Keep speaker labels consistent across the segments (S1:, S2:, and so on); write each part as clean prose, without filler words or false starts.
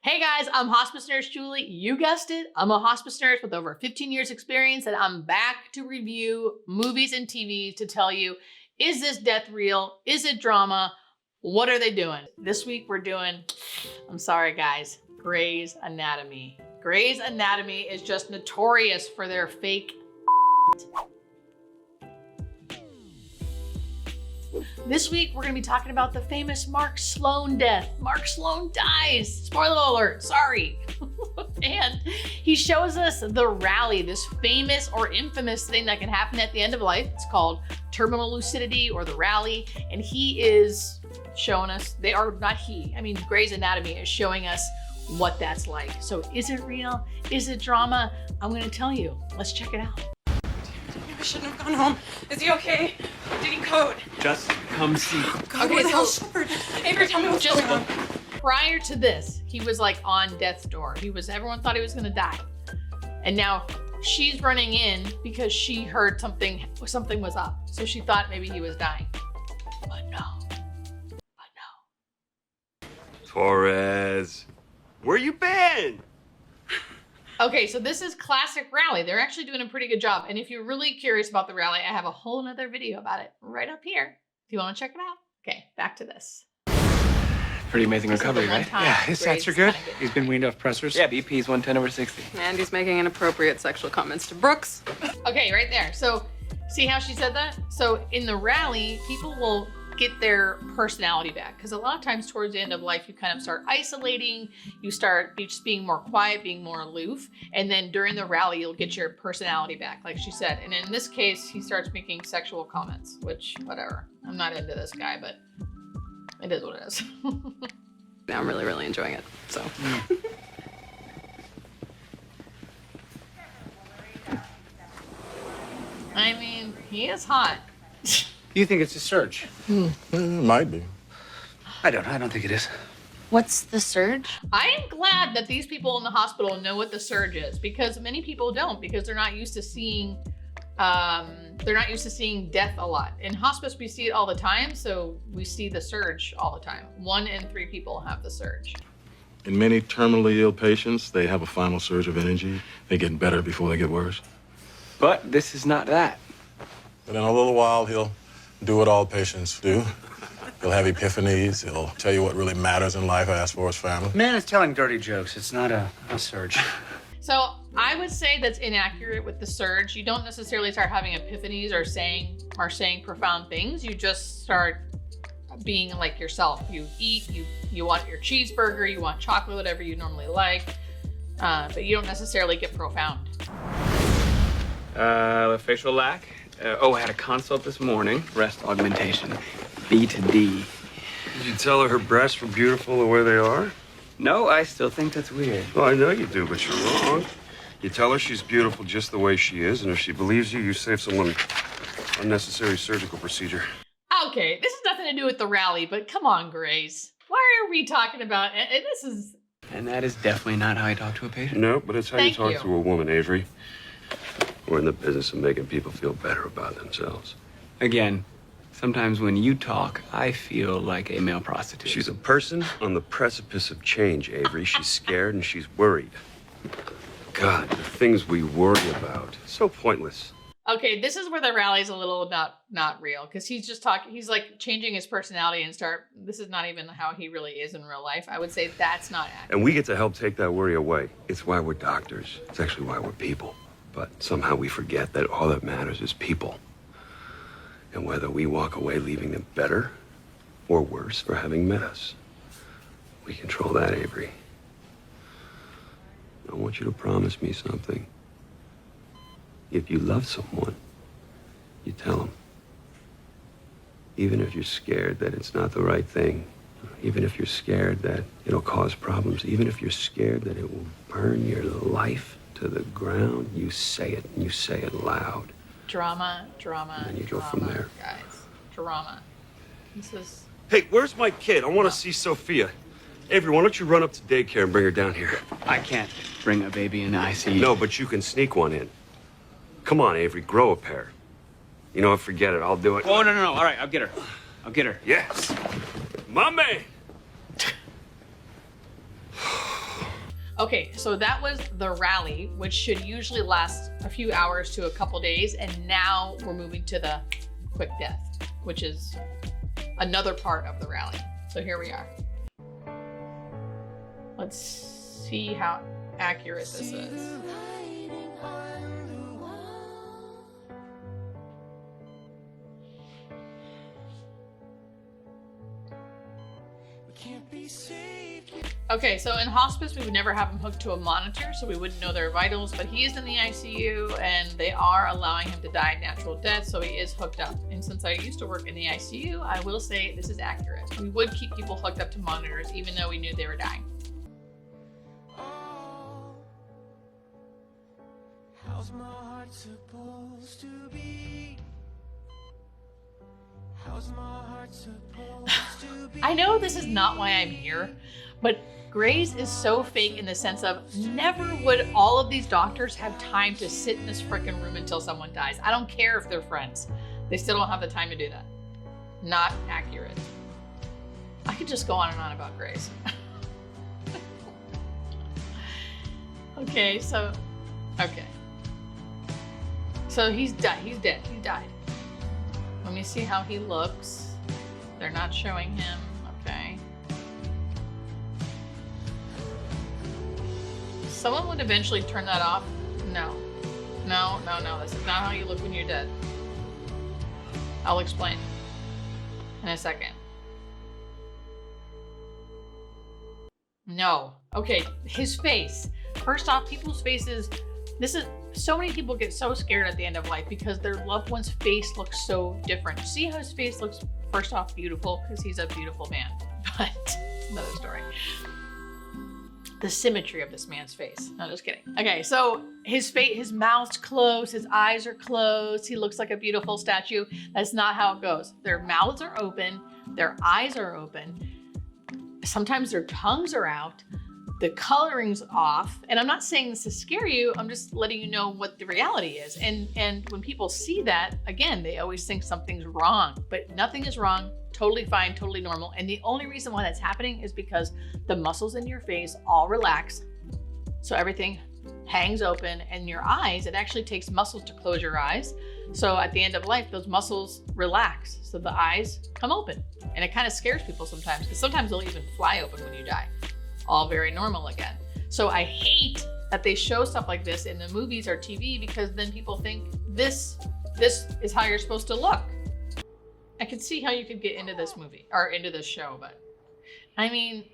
S1: Hey guys, I'm Hospice Nurse Julie. You guessed it. I'm a hospice nurse with over 15 years experience, and I'm back to review movies and TV to tell you, is this death real? Is it drama? What are they doing? This week we're doing, I'm sorry guys, Grey's Anatomy. Grey's Anatomy is just notorious for their fake. This week, we're gonna be talking about the famous Mark Sloan death. Mark Sloan dies. Spoiler alert, sorry. And he shows us the rally, this famous or infamous thing that can happen at the end of life. It's called terminal lucidity or the rally. And he is showing us, Grey's Anatomy is showing us what that's like. So is it real? Is it drama? I'm gonna tell you. Let's check it out.
S2: I shouldn't have gone home. Is he okay? Did he code?
S3: Just come see.
S2: God, okay, what the hell's Shepherd? Avery, tell me what's going on.
S1: Prior to this, he was like on death's door. Everyone thought he was gonna die. And now she's running in because she heard something was up. So she thought maybe he was dying. But no.
S3: Torres, where you been?
S1: Okay, so this is classic rally. They're actually doing a pretty good job. And if you're really curious about the rally, I have a whole nother video about it right up here. If you want to check it out. Okay, back to this.
S4: Pretty amazing recovery, right?
S1: Yeah,
S4: his stats are good. He's been weaned off pressors.
S3: Yeah, BP's 110/60.
S2: And he's making inappropriate sexual comments to Brooks.
S1: Okay, right there. So see how she said that? So in the rally, people will get their personality back, because a lot of times towards the end of life you kind of start isolating, you start just being more quiet, being more aloof, and then during the rally you'll get your personality back, like she said. And in this case he starts making sexual comments, which whatever, I'm not into this guy, but it is what it is.
S2: Now I'm really enjoying it, so.
S1: I mean, he is hot.
S4: You think it's a surge?
S5: Might be.
S4: I don't think it is.
S6: What's the surge?
S1: I am glad that these people in the hospital know what the surge is, because many people don't, because they're not used to seeing death a lot. In hospice, we see it all the time, so we see the surge all the time. 1 in 3 people have the surge.
S5: In many terminally ill patients, they have a final surge of energy. They get better before they get worse.
S4: But this is not that.
S5: But in a little while, he'll do what all patients do. He'll have epiphanies. He'll tell you what really matters in life, ask for his family.
S4: Man is telling dirty jokes. It's not a surge.
S1: So I would say that's inaccurate with the surge. You don't necessarily start having epiphanies or saying profound things. You just start being like yourself. You eat, you want your cheeseburger, you want chocolate, whatever you normally like, but you don't necessarily get profound.
S4: Facial lack. Had a consult this morning. Breast augmentation. B to D.
S3: Did you tell her breasts were beautiful the way they are?
S4: No, I still think that's weird.
S3: Well, I know you do, but you're wrong. You tell her she's beautiful just the way she is, and if she believes you, you save someone unnecessary surgical procedure.
S1: Okay, this has nothing to do with the rally, but come on, Grace. Why are we talking about it? This is...
S4: And that is definitely not how I talk to a patient.
S3: No, but it's how
S1: Thank
S3: you talk
S1: you.
S3: to a woman, Avery. We're in the business of making people feel better about themselves.
S4: Again, sometimes when you talk, I feel like a male prostitute.
S3: She's a person on the precipice of change, Avery. She's scared and she's worried. God, the things we worry about. So pointless.
S1: Okay, this is where the rally's a little not real, because he's just talking, he's like changing his personality and this is not even how he really is in real life. I would say that's not accurate.
S3: And we get to help take that worry away. It's why we're doctors. It's actually why we're people. But somehow we forget that all that matters is people. And whether we walk away leaving them better or worse for having met us. We control that, Avery. I want you to promise me something. If you love someone, you tell them. Even if you're scared that it's not the right thing, even if you're scared that it'll cause problems, even if you're scared that it will burn your life to the ground, you say it, and you say it loud.
S1: Drama,
S3: And you go from there.
S1: Guys. Drama. This is...
S3: Hey, where's my kid? I want to see Sophia. Avery, why don't you run up to daycare and bring her down here?
S4: I can't bring a baby in the ICU.
S3: No, but you can sneak one in. Come on, Avery, grow a pair. You know what, forget it, I'll do it.
S4: Oh, no. All right, I'll get her.
S3: Yes. My man.
S1: Okay, so that was the rally, which should usually last a few hours to a couple days. And now we're moving to the quick death, which is another part of the rally. So here we are. Let's see how accurate this is. Okay, so in hospice, we would never have him hooked to a monitor, so we wouldn't know their vitals, but he is in the ICU and they are allowing him to die natural death, so he is hooked up. And since I used to work in the ICU, I will say this is accurate. We would keep people hooked up to monitors even though we knew they were dying.
S7: How's my heart supposed to be? How's my heart supposed to be?
S1: I know this is not why I'm here, but Grey's is so fake in the sense of never would all of these doctors have time to sit in this freaking room until someone dies. I don't care if they're friends. They still don't have the time to do that. Not accurate. I could just go on and on about Grey's. Okay. So he's dead. He died. Let me see how he looks. They're not showing him. Okay. Someone would eventually turn that off. No. This is not how you look when you're dead. I'll explain in a second. No. Okay, his face. First off, people's faces, so many people get so scared at the end of life because their loved one's face looks so different. See how his face looks, first off, beautiful, because he's a beautiful man, but another story. The symmetry of this man's face. No, just kidding. Okay, so his face, his mouth's closed, his eyes are closed. He looks like a beautiful statue. That's not how it goes. Their mouths are open, their eyes are open. Sometimes their tongues are out. The coloring's off. And I'm not saying this to scare you. I'm just letting you know what the reality is. And when people see that, again, they always think something's wrong, but nothing is wrong. Totally fine, totally normal. And the only reason why that's happening is because the muscles in your face all relax. So everything hangs open, and your eyes, it actually takes muscles to close your eyes. So at the end of life, those muscles relax. So the eyes come open, and it kind of scares people sometimes because sometimes they'll even fly open when you die. All very normal again. So I hate that they show stuff like this in the movies or TV because then people think this is how you're supposed to look. I could see how you could get into this movie or into this show, but I mean,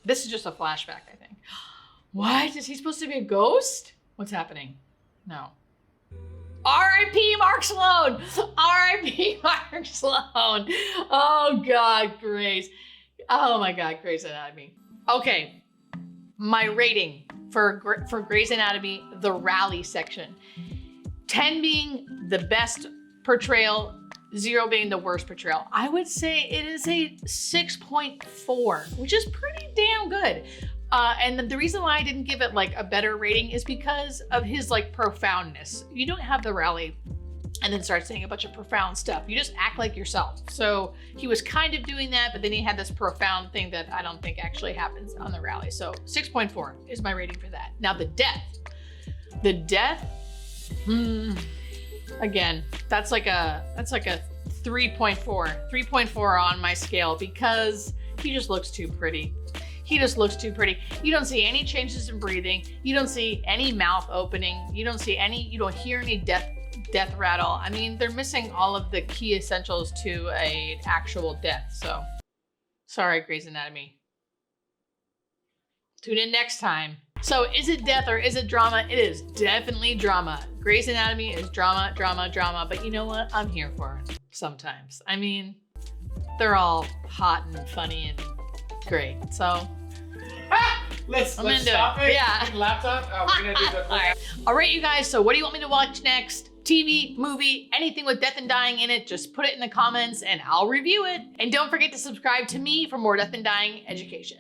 S1: this is just a flashback, I think. What? Is he supposed to be a ghost? What's happening? No. R.I.P. Mark Sloan! R.I.P. Mark Sloan! Oh God, Grace. Oh my God, Grey's Anatomy. Okay, my rating for Grey's Anatomy, the rally section. 10 being the best portrayal, 0 being the worst portrayal. I would say it is a 6.4, which is pretty damn good. And the reason why I didn't give it like a better rating is because of his like profoundness. You don't have the rally and then start saying a bunch of profound stuff. You just act like yourself. So he was kind of doing that, but then he had this profound thing that I don't think actually happens on the rally. So 6.4 is my rating for that. Now the death, again, that's like a 3.4 on my scale because he just looks too pretty. He just looks too pretty. You don't see any changes in breathing. You don't see any mouth opening. You don't hear any death rattle. I mean, they're missing all of the key essentials to an actual death. So sorry, Grey's Anatomy. Tune in next time. So is it death or is it drama? It is definitely drama. Grey's Anatomy is drama, but you know what? I'm here for it sometimes. I mean, they're all hot and funny and great. So
S4: Let's
S1: into
S4: stop
S1: it.
S4: it.
S1: Yeah.
S4: Laptop. Oh, we're gonna do the.
S1: All right, you guys. So what do you want me to watch next? TV, movie, anything with death and dying in it, just put it in the comments and I'll review it. And don't forget to subscribe to me for more death and dying education.